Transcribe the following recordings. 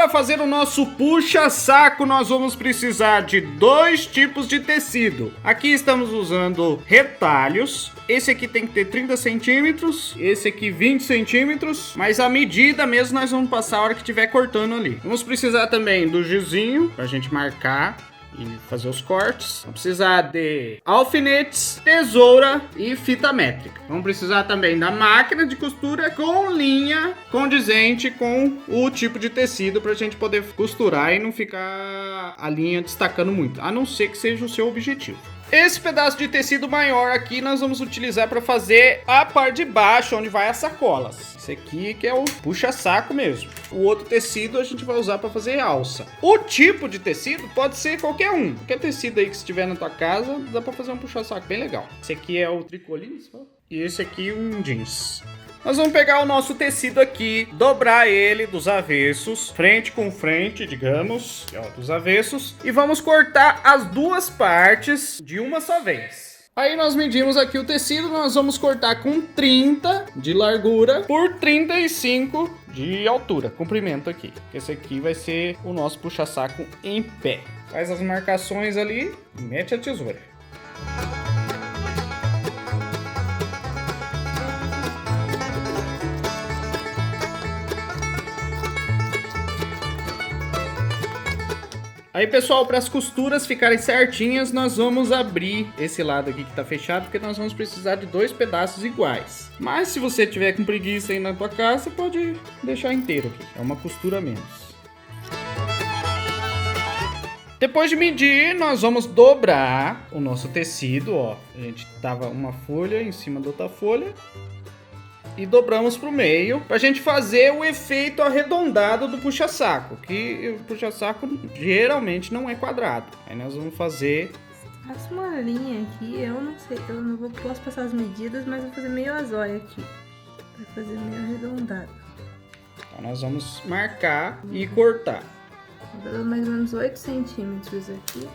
para fazer o nosso puxa-saco, nós vamos precisar de 2 tipos de tecido. Aqui estamos usando retalhos. Esse aqui tem que ter 30 centímetros, esse aqui 20 centímetros, mas a medida mesmo nós vamos passar a hora que estiver cortando ali. Vamos precisar também do gizinho para a gente marcar e fazer os cortes. Vamos precisar de alfinetes, tesoura e fita métrica. Vamos precisar também da máquina de costura com linha condizente com o tipo de tecido para a gente poder costurar e não ficar a linha destacando muito, a não ser que seja o seu objetivo. Esse pedaço de tecido maior aqui nós vamos utilizar para fazer a parte de baixo, onde vai as sacolas. Esse aqui que é o puxa-saco mesmo. O outro tecido a gente vai usar para fazer alça. O tipo de tecido pode ser qualquer um. Qualquer tecido aí que estiver na tua casa, dá para fazer um puxa-saco bem legal. Esse aqui é o tricoline e esse aqui um jeans. Nós vamos pegar o nosso tecido aqui, dobrar ele dos avessos, frente com frente, digamos, dos avessos, e vamos cortar as duas partes de uma só vez. Aí nós medimos aqui o tecido, nós vamos cortar com 30 de largura por 35 de altura, comprimento aqui. Esse aqui vai ser o nosso puxa-saco em pé. Faz as marcações ali e mete a tesoura. Aí, pessoal, para as costuras ficarem certinhas, nós vamos abrir esse lado aqui que tá fechado, porque nós vamos precisar de 2 pedaços iguais. Mas se você tiver com preguiça aí na tua casa, você pode deixar inteiro aqui. É uma costura a menos. Depois de medir, nós vamos dobrar o nosso tecido, ó. A gente tava uma folha em cima da outra folha. E dobramos para o meio para a gente fazer o efeito arredondado do puxa-saco, que o puxa-saco geralmente não é quadrado. Aí nós vamos fazer... Faço uma linha aqui, eu não sei, eu não posso passar as medidas, mas vou fazer meio azóia aqui, para fazer meio arredondado. Então nós vamos marcar e cortar. Vou dar mais ou menos 8 centímetros aqui.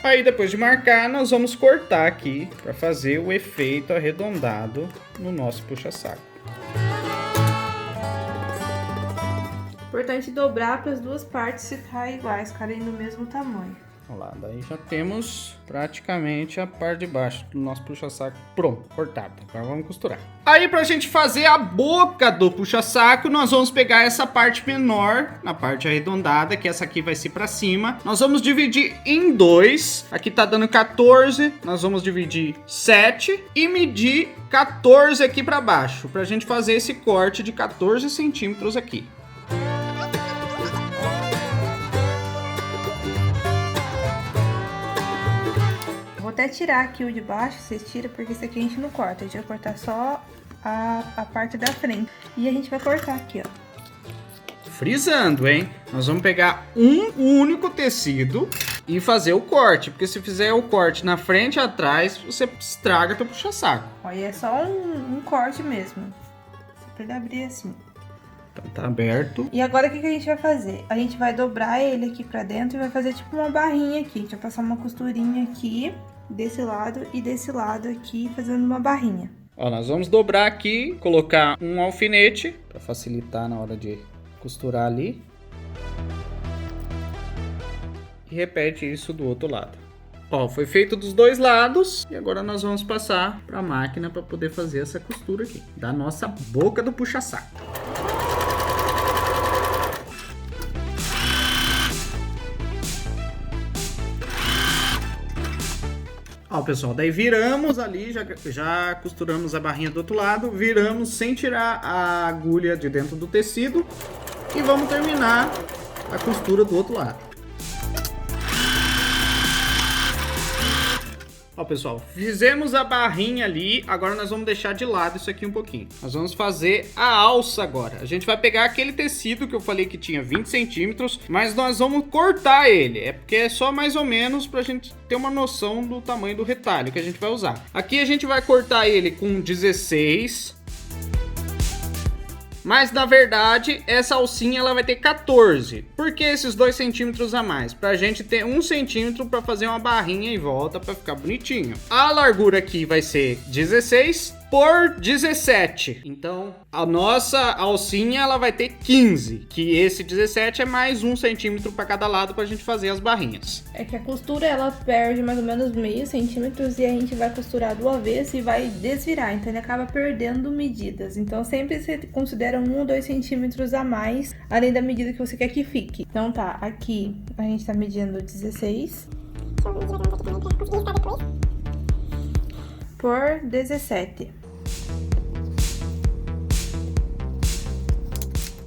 Aí depois de marcar, nós vamos cortar aqui para fazer o efeito arredondado no nosso puxa-saco. Importante dobrar para as duas partes ficarem iguais, ficarem do mesmo tamanho. Olha lá, daí já temos praticamente a parte de baixo do nosso puxa-saco pronto, cortado. Agora vamos costurar. Aí pra gente fazer a boca do puxa-saco, nós vamos pegar essa parte menor, na parte arredondada, que essa aqui vai ser pra cima. Nós vamos dividir em 2. Aqui tá dando 14, nós vamos dividir 7 e medir 14 aqui pra baixo, pra gente fazer esse corte de 14 centímetros aqui. Vou até tirar aqui o de baixo, vocês tiram, porque esse aqui a gente não corta. A gente vai cortar só a parte da frente. E a gente vai cortar aqui, ó. Frisando, hein? Nós vamos pegar um único tecido e fazer o corte. Porque se fizer o corte na frente e atrás, você estraga teu puxa-saco. Olha, é só um corte mesmo. Só pra ele abrir assim. Então tá aberto. E agora o que a gente vai fazer? A gente vai dobrar ele aqui pra dentro e vai fazer tipo uma barrinha aqui. A gente vai passar uma costurinha aqui, desse lado e desse lado aqui, fazendo uma barrinha. Ó, nós vamos dobrar aqui, colocar um alfinete para facilitar na hora de costurar ali. E repete isso do outro lado. Ó, foi feito dos dois lados e agora nós vamos passar para a máquina para poder fazer essa costura aqui da nossa boca do puxa-saco. Ó, pessoal, daí viramos ali, já costuramos a barrinha do outro lado, viramos sem tirar a agulha de dentro do tecido e vamos terminar a costura do outro lado. Ó, pessoal, fizemos a barrinha ali, agora nós vamos deixar de lado isso aqui um pouquinho. Nós vamos fazer a alça agora. A gente vai pegar aquele tecido que eu falei que tinha 20 centímetros, mas nós vamos cortar ele. É porque é só mais ou menos pra gente ter uma noção do tamanho do retalho que a gente vai usar. Aqui a gente vai cortar ele com 16. Mas na verdade essa alcinha ela vai ter 14. Por que esses 2 centímetros a mais? Pra gente ter 1 centímetro pra fazer uma barrinha em volta pra ficar bonitinho. A largura aqui vai ser 16 por 17. Então, a nossa alcinha ela vai ter 15, que esse 17 é mais 1 centímetro para cada lado pra gente fazer as barrinhas. É que a costura ela perde mais ou menos meio centímetro e a gente vai costurar do avesso e vai desvirar, então ele acaba perdendo medidas. Então sempre você considera 1 ou 2 centímetros a mais, além da medida que você quer que fique. Então tá, aqui a gente tá medindo 16 por 17.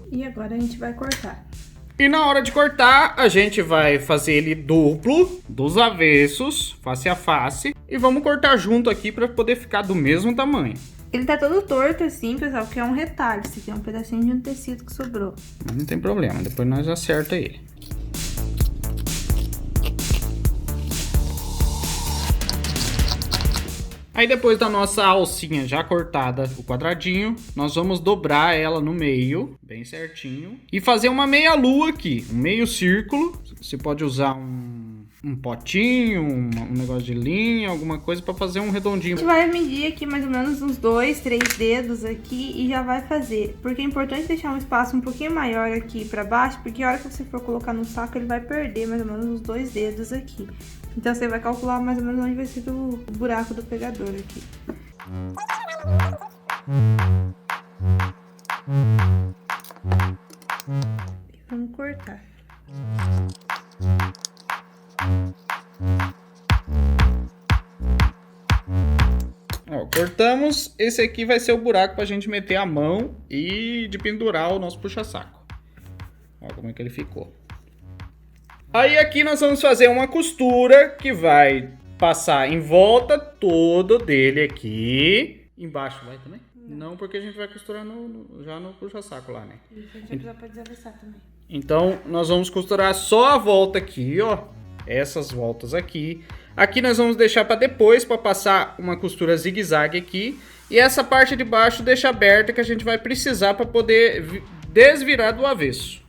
E agora a gente vai cortar. E na hora de cortar, a gente vai fazer ele duplo, dos avessos, face a face. E vamos cortar junto aqui para poder ficar do mesmo tamanho. Ele tá todo torto assim, pessoal, porque é um retalho. Esse aqui é um pedacinho de um tecido que sobrou. Mas não tem problema, depois nós acerta ele. Aí depois da nossa alcinha já cortada, o quadradinho, nós vamos dobrar ela no meio, bem certinho. E fazer uma meia lua aqui, um meio círculo. Você pode usar um potinho, um negócio de linha, alguma coisa para fazer um redondinho. A gente vai medir aqui mais ou menos uns 2, 3 dedos aqui e já vai fazer. Porque é importante deixar um espaço um pouquinho maior aqui para baixo, porque a hora que você for colocar no saco, ele vai perder mais ou menos uns 2 dedos aqui. Então você vai calcular mais ou menos onde vai ser o buraco do pegador aqui. E vamos cortar. Ó, cortamos, esse aqui vai ser o buraco pra gente meter a mão e de pendurar o nosso puxa-saco. Ó como é que ele ficou. Aí aqui nós vamos fazer uma costura que vai passar em volta todo dele aqui. Embaixo vai também? Não, porque a gente vai costurar já no puxa-saco lá, né? Isso, a gente vai precisar pra desavessar também. Então, nós vamos costurar só a volta aqui, ó. Essas voltas aqui. Aqui nós vamos deixar para depois, para passar uma costura zigue-zague aqui. E essa parte de baixo deixa aberta, que a gente vai precisar para poder desvirar do avesso.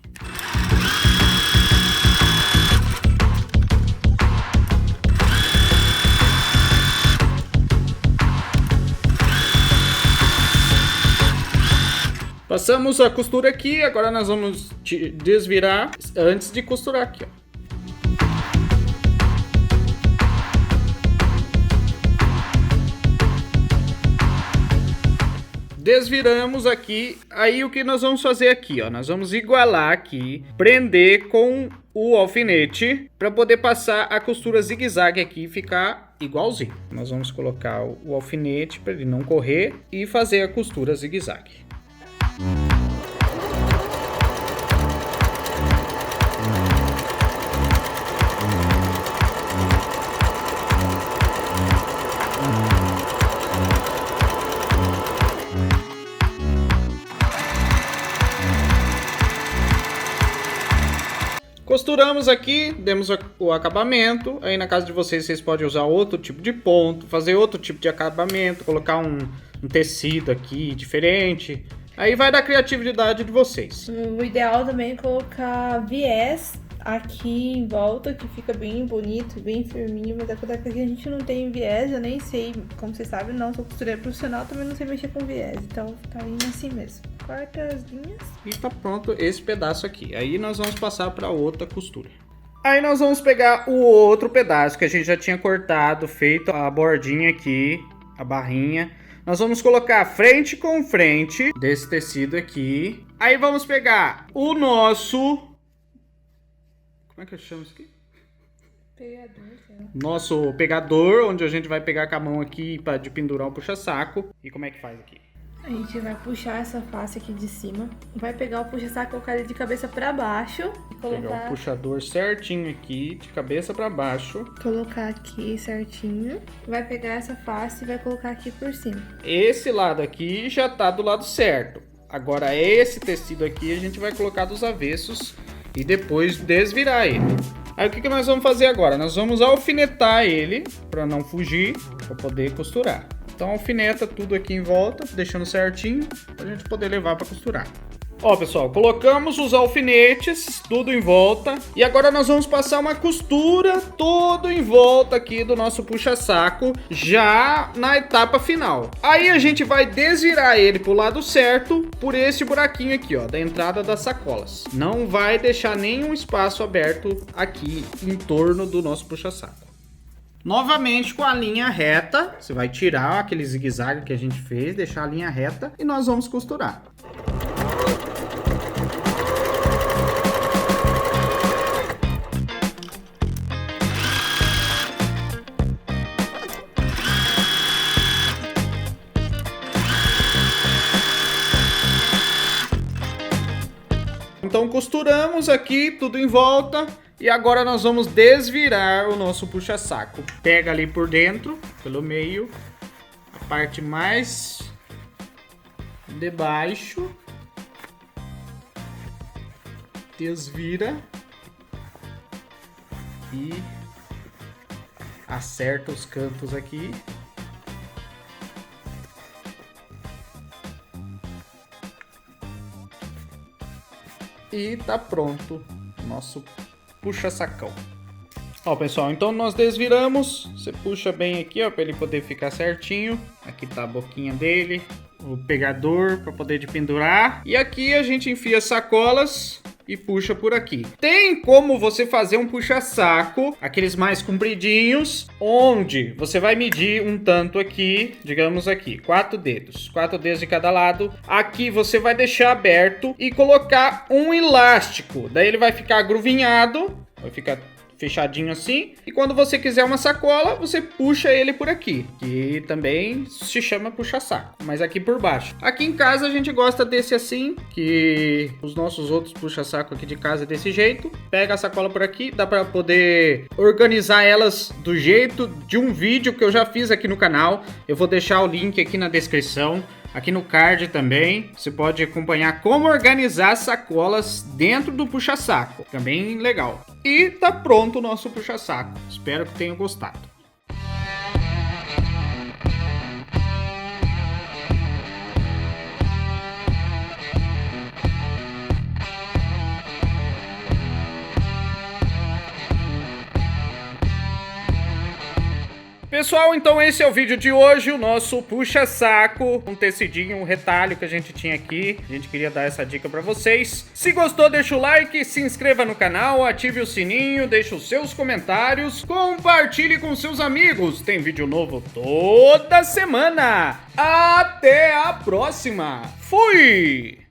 Passamos a costura aqui, agora nós vamos desvirar antes de costurar aqui, ó. Desviramos aqui, aí o que nós vamos fazer aqui, ó, nós vamos igualar aqui, prender com o alfinete para poder passar a costura zigue-zague aqui e ficar igualzinho. Nós vamos colocar o alfinete para ele não correr e fazer a costura zigue-zague. Costuramos aqui, demos o acabamento. Aí na casa de vocês podem usar outro tipo de ponto, fazer outro tipo de acabamento, colocar um tecido aqui diferente. Aí vai da criatividade de vocês. O ideal também é colocar viés aqui em volta, que fica bem bonito, bem firminho, mas apesar que aqui a gente não tem viés, eu nem sei, como vocês sabem, não sou costureira profissional, também não sei mexer com viés, então tá indo assim mesmo. Corta as linhas. E tá pronto esse pedaço aqui. Aí nós vamos passar para outra costura. Aí nós vamos pegar o outro pedaço que a gente já tinha cortado, feito a bordinha aqui, a barrinha. Nós vamos colocar frente com frente desse tecido aqui. Aí vamos pegar o nosso... Como é que eu chamo isso aqui? Pegador, sei lá. Nosso pegador, onde a gente vai pegar com a mão aqui para de pendurar o puxa-saco. E como é que faz aqui? A gente vai puxar essa face aqui de cima, vai pegar o puxa-saco e colocar ele de cabeça pra baixo. Pegar o puxador certinho aqui, de cabeça pra baixo. Colocar aqui certinho. Vai pegar essa face e vai colocar aqui por cima. Esse lado aqui já tá do lado certo. Agora esse tecido aqui a gente vai colocar dos avessos e depois desvirar ele. Aí o que nós vamos fazer agora? Nós vamos alfinetar ele para não fugir, para poder costurar. Então alfineta tudo aqui em volta, deixando certinho, pra gente poder levar para costurar. Ó, pessoal, colocamos os alfinetes, tudo em volta. E agora nós vamos passar uma costura todo em volta aqui do nosso puxa-saco, já na etapa final. Aí a gente vai desvirar ele pro lado certo, por esse buraquinho aqui, ó, da entrada das sacolas. Não vai deixar nenhum espaço aberto aqui em torno do nosso puxa-saco. Novamente com a linha reta, você vai tirar aquele zigue-zague que a gente fez, deixar a linha reta e nós vamos costurar. Então costuramos aqui tudo em volta e agora nós vamos desvirar o nosso puxa-saco. Pega ali por dentro, pelo meio, a parte mais de baixo, desvira e acerta os cantos aqui. E tá pronto o nosso puxa-sacão. Ó, pessoal, então nós desviramos. Você puxa bem aqui, ó, para ele poder ficar certinho. Aqui tá a boquinha dele, o pegador para poder de pendurar. E aqui a gente enfia as sacolas e puxa por aqui. Tem como você fazer um puxa-saco, aqueles mais compridinhos, onde você vai medir um tanto aqui, digamos aqui, 4 dedos de cada lado. Aqui você vai deixar aberto e colocar um elástico. Daí ele vai ficar agruvinhado, vai ficar fechadinho assim, e quando você quiser uma sacola, você puxa ele por aqui, que também se chama puxa-saco, mas aqui por baixo. Aqui em casa a gente gosta desse assim, que os nossos outros puxa-saco aqui de casa é desse jeito. Pega a sacola por aqui, dá para poder organizar elas do jeito de um vídeo que eu já fiz aqui no canal. Eu vou deixar o link aqui na descrição. Aqui no card também, você pode acompanhar como organizar sacolas dentro do puxa-saco. Também legal. E tá pronto o nosso puxa-saco. Espero que tenham gostado. Pessoal, então esse é o vídeo de hoje, o nosso puxa-saco, um tecidinho, um retalho que a gente tinha aqui. A gente queria dar essa dica pra vocês. Se gostou, deixa o like, se inscreva no canal, ative o sininho, deixe os seus comentários, compartilhe com seus amigos. Tem vídeo novo toda semana. Até a próxima. Fui!